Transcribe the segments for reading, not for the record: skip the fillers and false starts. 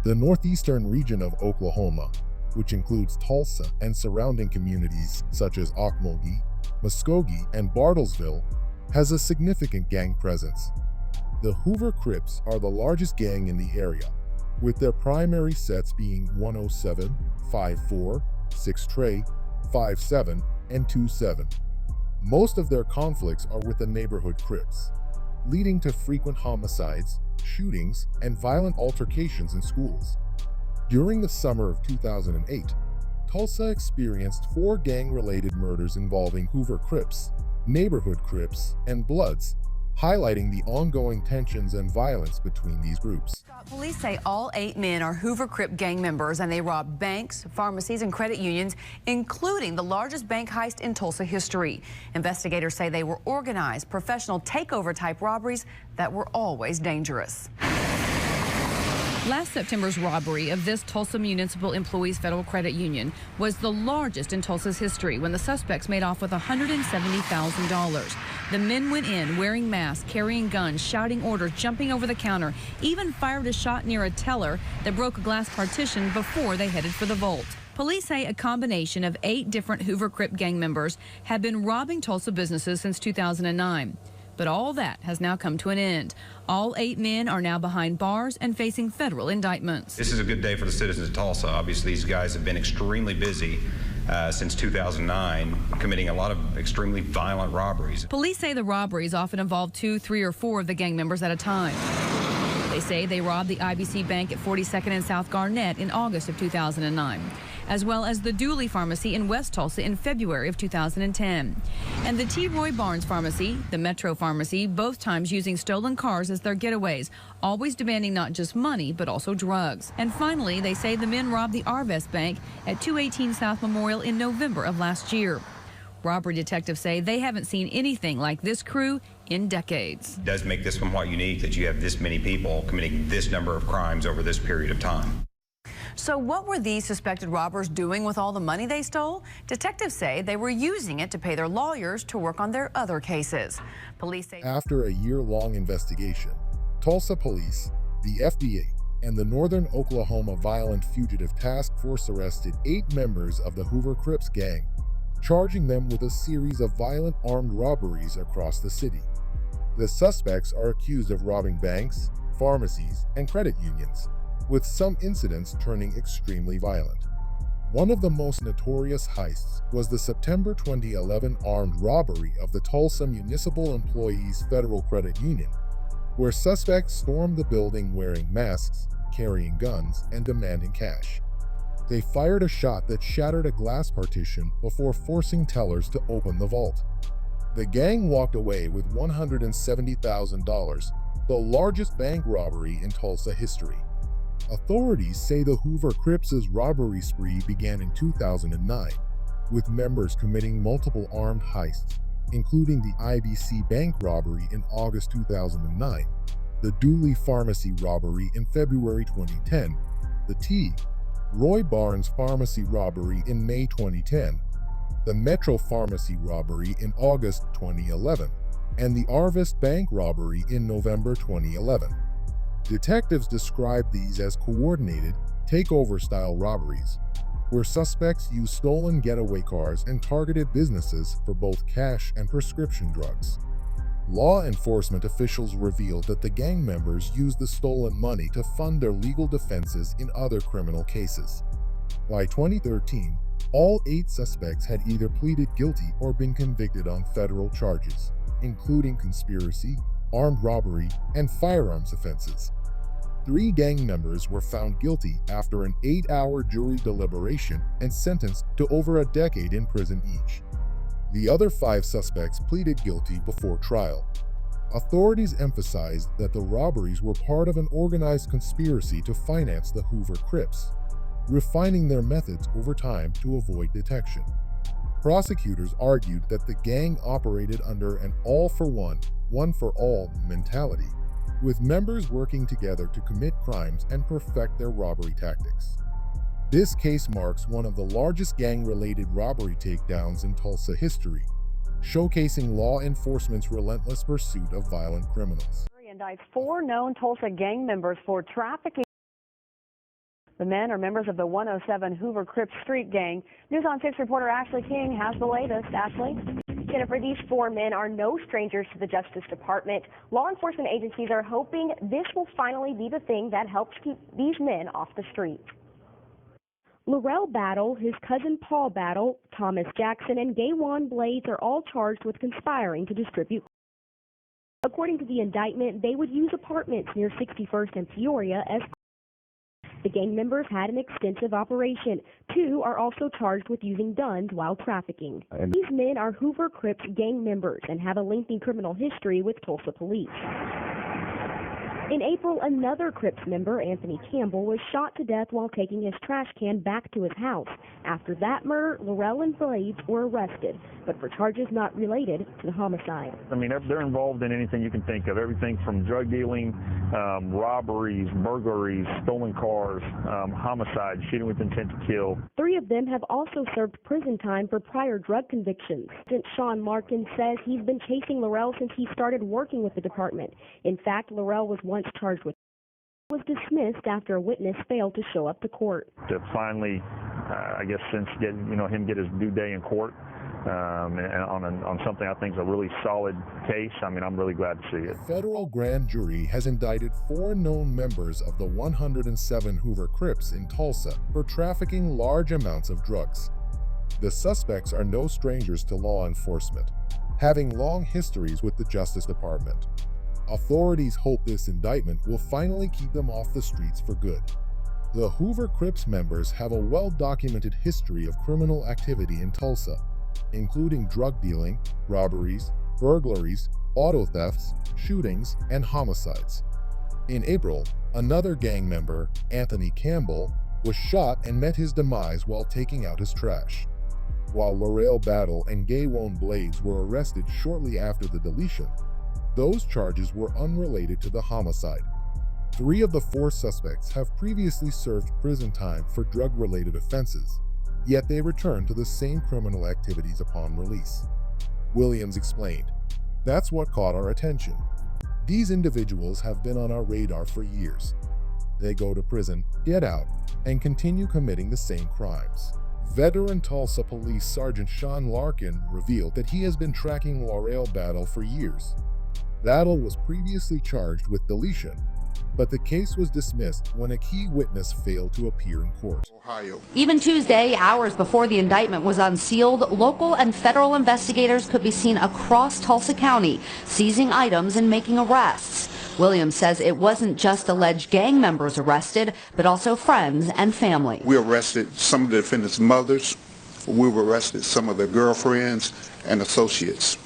The northeastern region of Oklahoma, which includes Tulsa and surrounding communities such as Okmulgee, Muskogee, and Bartlesville, has a significant gang presence. The Hoover Crips are the largest gang in the area, with their primary sets being 107, 54, 6 Trey, 57, and 27. Most of their conflicts are with the Neighborhood Crips, leading to frequent homicides, shootings, and violent altercations in schools. During the summer of 2008, Tulsa experienced 4 gang-related murders involving Hoover Crips, Neighborhood Crips, and Bloods, highlighting the ongoing tensions and violence between these groups. Police say all 8 men are Hoover Crip gang members, and they robbed banks, pharmacies, and credit unions, including the largest bank heist in Tulsa history. Investigators say they were organized, professional takeover-type robberies that were always dangerous. Last September's robbery of this Tulsa Municipal Employees Federal Credit Union was the largest in Tulsa's history when the suspects made off with $170,000. The men went in wearing masks, carrying guns, shouting orders, jumping over the counter, even fired a shot near a teller that broke a glass partition before they headed for the vault. Police say a combination of 8 different Hoover Crip gang members have been robbing Tulsa businesses since 2009. But all that has now come to an end. All 8 men are now behind bars and facing federal indictments. This is a good day for the citizens of Tulsa. Obviously, these guys have been extremely busy since 2009, committing a lot of extremely violent robberies. Police say the robberies often involve 2, 3, or 4 of the gang members at a time. They say they robbed the IBC Bank at 42nd and South Garnett in August of 2009, as well as the Dooley Pharmacy in West Tulsa in February of 2010. And the T. Roy Barnes Pharmacy, the Metro Pharmacy, both times using stolen cars as their getaways, always demanding not just money, but also drugs. And finally, they say the men robbed the Arvest Bank at 218 South Memorial in November of last year. Robbery detectives say they haven't seen anything like this crew in decades. It does make this somewhat unique that you have this many people committing this number of crimes over this period of time. So what were these suspected robbers doing with all the money they stole? Detectives say they were using it to pay their lawyers to work on their other cases. Police say after a year-long investigation, Tulsa Police, the FDA, and the Northern Oklahoma Violent Fugitive Task Force arrested 8 members of the Hoover Crips gang, charging them with a series of violent armed robberies across the city. The suspects are accused of robbing banks, pharmacies, and credit unions, with some incidents turning extremely violent. One of the most notorious heists was the September 2011 armed robbery of the Tulsa Municipal Employees Federal Credit Union, where suspects stormed the building wearing masks, carrying guns, and demanding cash. They fired a shot that shattered a glass partition before forcing tellers to open the vault. The gang walked away with $170,000, the largest bank robbery in Tulsa history. Authorities say the Hoover Crips' robbery spree began in 2009, with members committing multiple armed heists, including the IBC Bank robbery in August 2009, the Dooley Pharmacy robbery in February 2010, the T. Roy Barnes Pharmacy robbery in May 2010, the Metro Pharmacy robbery in August 2011, and the Arvest Bank robbery in November 2011. Detectives describe these as coordinated, takeover-style robberies, where suspects used stolen getaway cars and targeted businesses for both cash and prescription drugs. Law enforcement officials revealed that the gang members used the stolen money to fund their legal defenses in other criminal cases. By 2013, all 8 suspects had either pleaded guilty or been convicted on federal charges, including conspiracy, armed robbery, and firearms offenses. 3 gang members were found guilty after an 8-hour jury deliberation and sentenced to over a decade in prison each. The other 5 suspects pleaded guilty before trial. Authorities emphasized that the robberies were part of an organized conspiracy to finance the Hoover Crips, refining their methods over time to avoid detection. Prosecutors argued that the gang operated under an all-for-one, one-for-all mentality, with members working together to commit crimes and perfect their robbery tactics. This case marks one of the largest gang-related robbery takedowns in Tulsa history, showcasing law enforcement's relentless pursuit of violent criminals. Indicts 4 known Tulsa gang members for trafficking The men are members of the 107 Hoover Crips street gang. News on 6 reporter Ashley King has the latest. Ashley? Jennifer, these four men are no strangers to the Justice Department. Law enforcement agencies are hoping this will finally be the thing that helps keep these men off the street. Laurel Battle, his cousin Paul Battle, Thomas Jackson, and Gaywan Blades are all charged with conspiring to distribute. According to the indictment, they would use apartments near 61st and Peoria as the gang members had an extensive operation. Two are also charged with using guns while trafficking. These men are Hoover Crips gang members and have a lengthy criminal history with Tulsa police. In April, another Crips member, Anthony Campbell, was shot to death while taking his trash can back to his house. After that murder, Laurel and Blades were arrested, but for charges not related to the homicide. I mean, they're involved in anything you can think of, everything from drug dealing, robberies, burglaries, stolen cars, homicides, shooting with intent to kill. Three of them have also served prison time for prior drug convictions. Agent Sean Larkin says he's been chasing Laurel since he started working with the department. In fact, Laurel was once charged with was dismissed after a witness failed to show up to court. To finally, I guess, since him get his due day in court and on something I think is a really solid case, I mean, I'm really glad to see it. A federal grand jury has indicted 4 known members of the 107 Hoover Crips in Tulsa for trafficking large amounts of drugs. The suspects are no strangers to law enforcement, having long histories with the Justice Department. Authorities hope this indictment will finally keep them off the streets for good. The Hoover Crips members have a well-documented history of criminal activity in Tulsa, including drug dealing, robberies, burglaries, auto thefts, shootings, and homicides. In April, another gang member, Anthony Campbell, was shot and met his demise while taking out his trash. While Laurel Battle and Gaywan Blades were arrested shortly after the deletion, those charges were unrelated to the homicide. 3 of the 4 suspects have previously served prison time for drug-related offenses, yet they returned to the same criminal activities upon release. Williams explained, "That's what caught our attention. These individuals have been on our radar for years. They go to prison, get out, and continue committing the same crimes." Veteran Tulsa Police Sergeant Sean Larkin revealed that he has been tracking Laurel Battle for years. Battle was previously charged with deletion, but the case was dismissed when a key witness failed to appear in court. Ohio. Even Tuesday, hours before the indictment was unsealed, local and federal investigators could be seen across Tulsa County, seizing items and making arrests. Williams says it wasn't just alleged gang members arrested, but also friends and family. We arrested some of the defendants' mothers. We arrested some of their girlfriends and associates.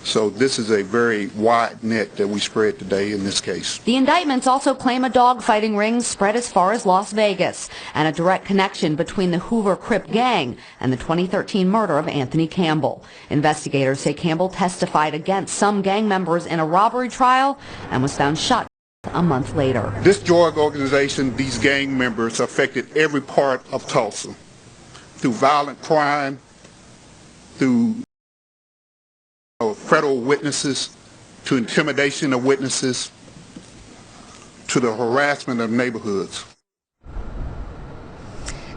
So this is a very wide net that we spread today in this case. The indictments also claim a dogfighting ring spread as far as Las Vegas and a direct connection between the Hoover Crip gang and the 2013 murder of Anthony Campbell. Investigators say Campbell testified against some gang members in a robbery trial and was found shot a month later. This drug organization, these gang members affected every part of Tulsa through violent crime, through federal witnesses, to intimidation of witnesses, to the harassment of neighborhoods.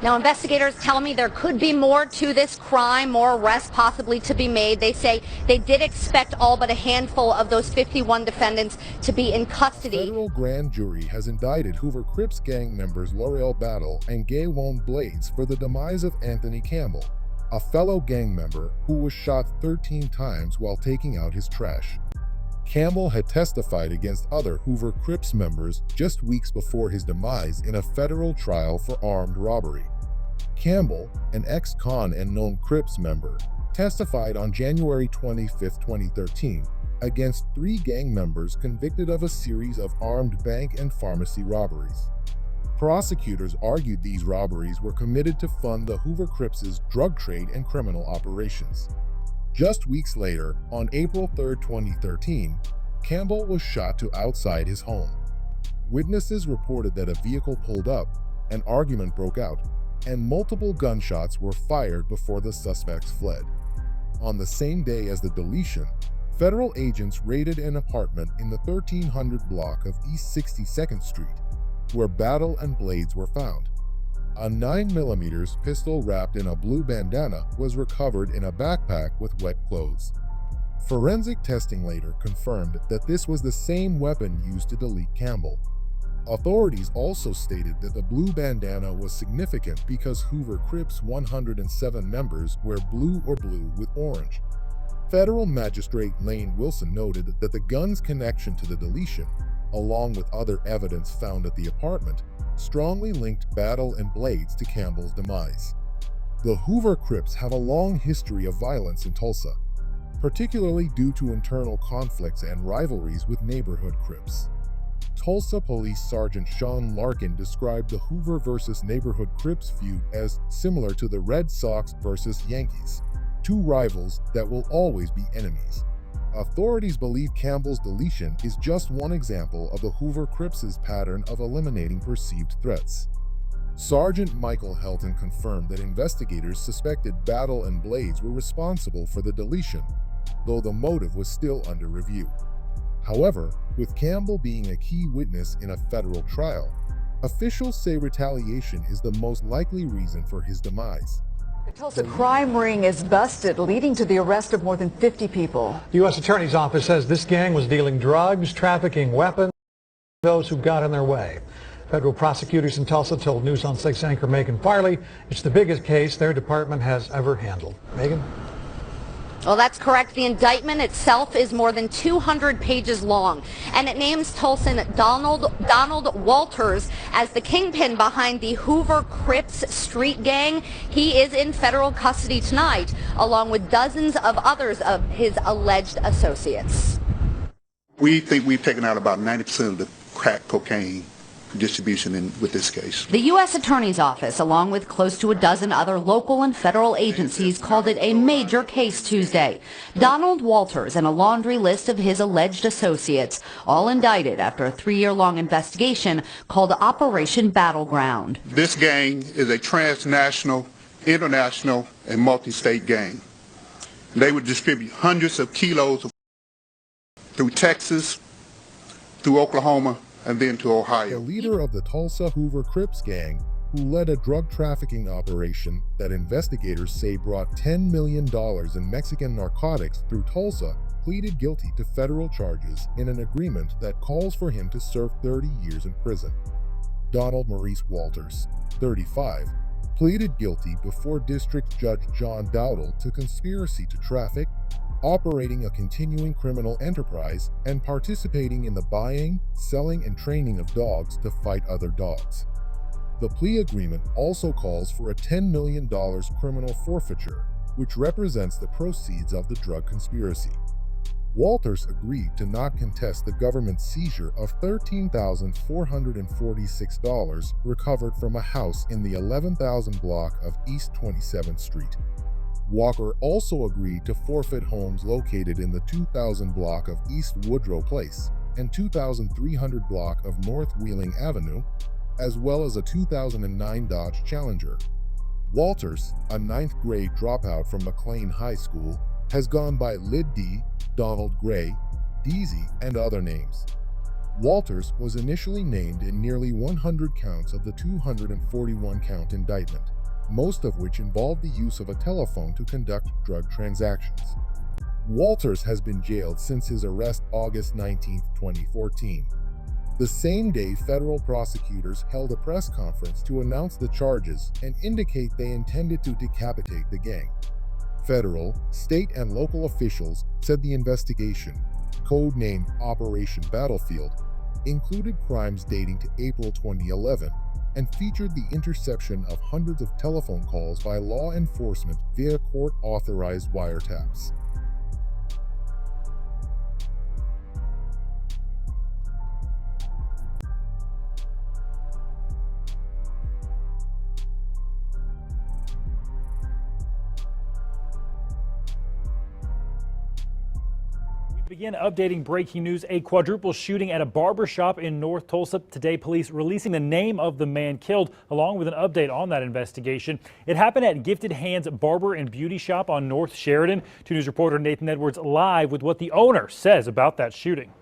Now, investigators tell me there could be more to this crime, more arrests possibly to be made. They say they did expect all but a handful of those 51 defendants to be in custody. A federal grand jury has indicted Hoover Crips gang members Laurel Battle and Gaywan Blades for the demise of Anthony Campbell, a fellow gang member who was shot 13 times while taking out his trash. Campbell had testified against other Hoover Crips members just weeks before his demise in a federal trial for armed robbery. Campbell, an ex-con and known Crips member, testified on January 25, 2013, against 3 gang members convicted of a series of armed bank and pharmacy robberies. Prosecutors argued these robberies were committed to fund the Hoover Crips' drug trade and criminal operations. Just weeks later, on April 3, 2013, Campbell was shot to outside his home. Witnesses reported that a vehicle pulled up, an argument broke out, and multiple gunshots were fired before the suspects fled. On the same day as the deletion, federal agents raided an apartment in the 1300 block of East 62nd Street, where Battle and Blades were found. A 9mm pistol wrapped in a blue bandana was recovered in a backpack with wet clothes. Forensic testing later confirmed that this was the same weapon used to delete Campbell. Authorities also stated that the blue bandana was significant because Hoover Crips' 107 members wear blue or blue with orange. Federal Magistrate Lane Wilson noted that the gun's connection to the deletion, along with other evidence found at the apartment, strongly linked Battle and Blades to Campbell's demise. The Hoover Crips have a long history of violence in Tulsa, particularly due to internal conflicts and rivalries with Neighborhood Crips. Tulsa Police Sergeant Sean Larkin described the Hoover versus Neighborhood Crips feud as similar to the Red Sox versus Yankees, two rivals that will always be enemies. Authorities believe Campbell's deletion is just one example of the Hoover Crips' pattern of eliminating perceived threats. Sergeant Michael Helton confirmed that investigators suspected Battle and Blades were responsible for the deletion, though the motive was still under review. However, with Campbell being a key witness in a federal trial, officials say retaliation is the most likely reason for his demise. The Tulsa crime ring is busted, leading to the arrest of more than 50 people. The U.S. Attorney's Office says this gang was dealing drugs, trafficking weapons, those who got in their way. Federal prosecutors in Tulsa told News on 6 anchor Megan Farley it's the biggest case their department has ever handled. Megan? Well, that's correct. The indictment itself is more than 200 pages long, and it names Tulsan Donald Walters as the kingpin behind the Hoover Crips street gang. He is in federal custody tonight, along with dozens of others of his alleged associates. We think we've taken out about 90% of the crack cocaine distribution with this case. The U.S. Attorney's Office, along with close to a dozen other local and federal agencies, called it a major case Tuesday. Donald Walters and a laundry list of his alleged associates, all indicted after a 3-year-long investigation called Operation Battleground. This gang is a transnational, international, and multi-state gang. They would distribute hundreds of kilos of through Texas, through Oklahoma, and then to Ohio. The leader of the Tulsa Hoover Crips gang, who led a drug trafficking operation that investigators say brought $10 million in Mexican narcotics through Tulsa, pleaded guilty to federal charges in an agreement that calls for him to serve 30 years in prison. Donald Maurice Walters, 35, pleaded guilty before District Judge John Dowdle to conspiracy to traffic, operating a continuing criminal enterprise, and participating in the buying, selling, and training of dogs to fight other dogs. The plea agreement also calls for a $10 million criminal forfeiture, which represents the proceeds of the drug conspiracy. Walters agreed to not contest the government's seizure of $13,446 recovered from a house in the 11,000 block of East 27th Street. Walker also agreed to forfeit homes located in the 2000 block of East Woodrow Place and 2300 block of North Wheeling Avenue, as well as a 2009 Dodge Challenger. Walters, a 9th grade dropout from McLean High School, has gone by Lid D, Donald Gray, Deezy, and other names. Walters was initially named in nearly 100 counts of the 241-count indictment, most of which involved the use of a telephone to conduct drug transactions. Walters has been jailed since his arrest August 19, 2014. The same day, federal prosecutors held a press conference to announce the charges and indicate they intended to decapitate the gang. Federal, state, and local officials said the investigation, codenamed Operation Battlefield, included crimes dating to April 2011 and featured the interception of hundreds of telephone calls by law enforcement via court-authorized wiretaps. Begin updating breaking news. A quadruple shooting at a barber shop in North Tulsa. Today, police releasing the name of the man killed, along with an update on that investigation. It happened at Gifted Hands Barber and Beauty Shop on North Sheridan. 2 News reporter Nathan Edwards live with what the owner says about that shooting.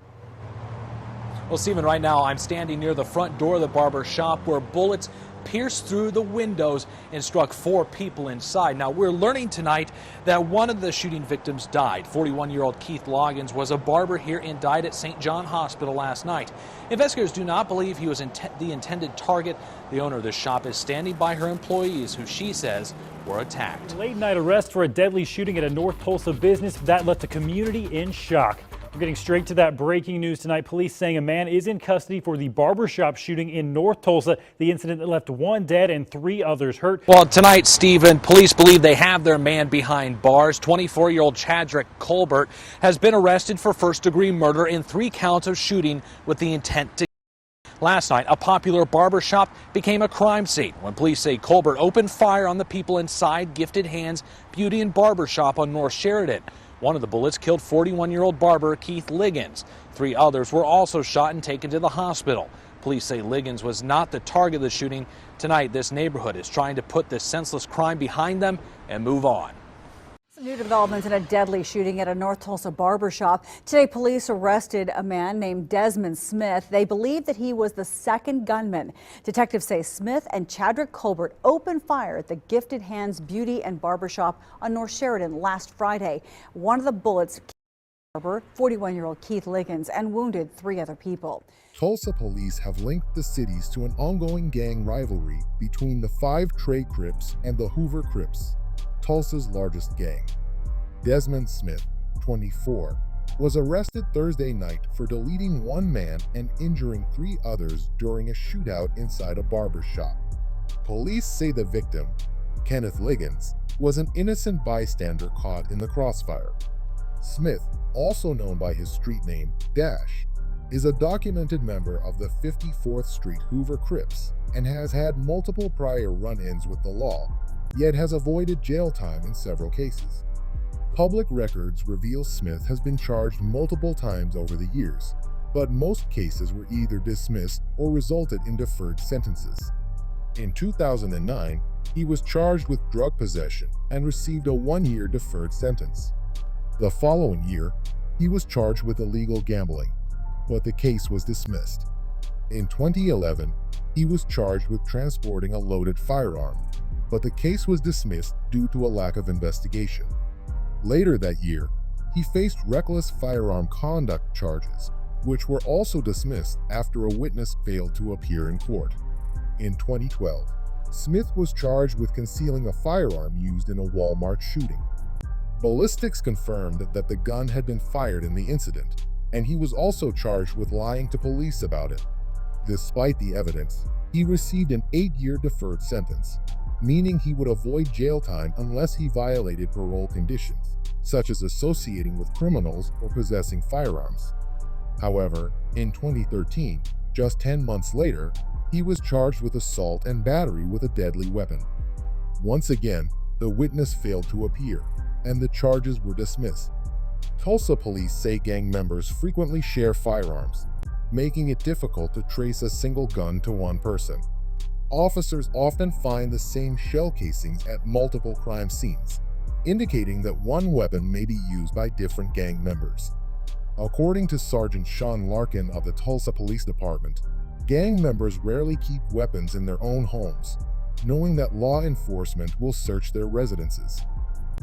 Well, Stephen, right now I'm standing near the front door of the barber shop where bullets pierced through the windows and struck 4 people inside. Now, we're learning tonight that one of the shooting victims died. 41-year-old Keith Loggins was a barber here and died at St. John Hospital last night. Investigators do not believe he was the intended target. The owner of the shop is standing by her employees, who she says were attacked. Late night arrest for a deadly shooting at a North Tulsa business that left the community in shock. We're getting straight to that breaking news tonight. Police saying a man is in custody for the barbershop shooting in North Tulsa, the incident that left 1 dead and 3 others hurt. Well, tonight, Stephen, police believe they have their man behind bars. 24-year-old Chadrick Colbert has been arrested for first-degree murder and 3 counts of shooting with the intent to. Last night, a popular barbershop became a crime scene when police say Colbert opened fire on the people inside Gifted Hands Beauty and Barbershop on North Sheridan. One of the bullets killed 41-year-old barber Keith Liggins. 3 others were also shot and taken to the hospital. Police say Liggins was not the target of the shooting. Tonight, this neighborhood is trying to put this senseless crime behind them and move on. Some new developments in a deadly shooting at a North Tulsa barbershop. Today, police arrested a man named Desmond Smith. They believe that he was the second gunman. Detectives say Smith and Chadrick Colbert opened fire at the Gifted Hands Beauty and Barbershop on North Sheridan last Friday. One of the bullets killed 41-year-old Keith Liggins and wounded 3 other people. Tulsa police have linked the cities to an ongoing gang rivalry between the 5 Trey Crips and the Hoover Crips, Tulsa's largest gang. Desmond Smith, 24, was arrested Thursday night for deleting 1 man and injuring 3 others during a shootout inside a barber shop. Police say the victim, Kenneth Liggins, was an innocent bystander caught in the crossfire. Smith, also known by his street name Dash, is a documented member of the 54th Street Hoover Crips and has had multiple prior run-ins with the law, yet has avoided jail time in several cases. Public records reveal Smith has been charged multiple times over the years, but most cases were either dismissed or resulted in deferred sentences. In 2009, he was charged with drug possession and received a 1-year deferred sentence. The following year, he was charged with illegal gambling, but the case was dismissed. In 2011, he was charged with transporting a loaded firearm, but the case was dismissed due to a lack of investigation. Later that year, he faced reckless firearm conduct charges, which were also dismissed after a witness failed to appear in court. In 2012, Smith was charged with concealing a firearm used in a Walmart shooting. Ballistics confirmed that the gun had been fired in the incident, and he was also charged with lying to police about it. Despite the evidence, he received an 8-year deferred sentence, meaning he would avoid jail time unless he violated parole conditions, such as associating with criminals or possessing firearms. However, in 2013, just 10 months later, he was charged with assault and battery with a deadly weapon. Once again, the witness failed to appear, and the charges were dismissed. Tulsa police say gang members frequently share firearms, making it difficult to trace a single gun to one person. Officers often find the same shell casings at multiple crime scenes, indicating that one weapon may be used by different gang members. According to Sergeant Sean Larkin of the Tulsa Police Department, gang members rarely keep weapons in their own homes, knowing that law enforcement will search their residences.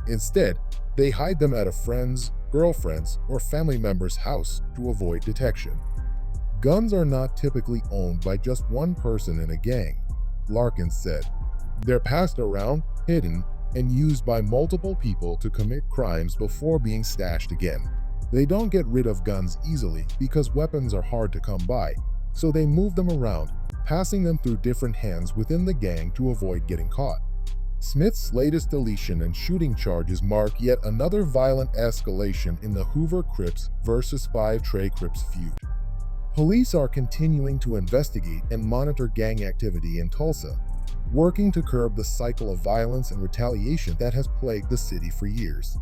Instead, they hide them at a friend's, girlfriend's, or family member's house to avoid detection. Guns are not typically owned by just one person in a gang, Larkin said. They're passed around, hidden, and used by multiple people to commit crimes before being stashed again. They don't get rid of guns easily because weapons are hard to come by, so they move them around, passing them through different hands within the gang to avoid getting caught. Smith's latest deletion and shooting charges mark yet another violent escalation in the Hoover Crips versus 5 Trey Crips feud. Police are continuing to investigate and monitor gang activity in Tulsa, working to curb the cycle of violence and retaliation that has plagued the city for years.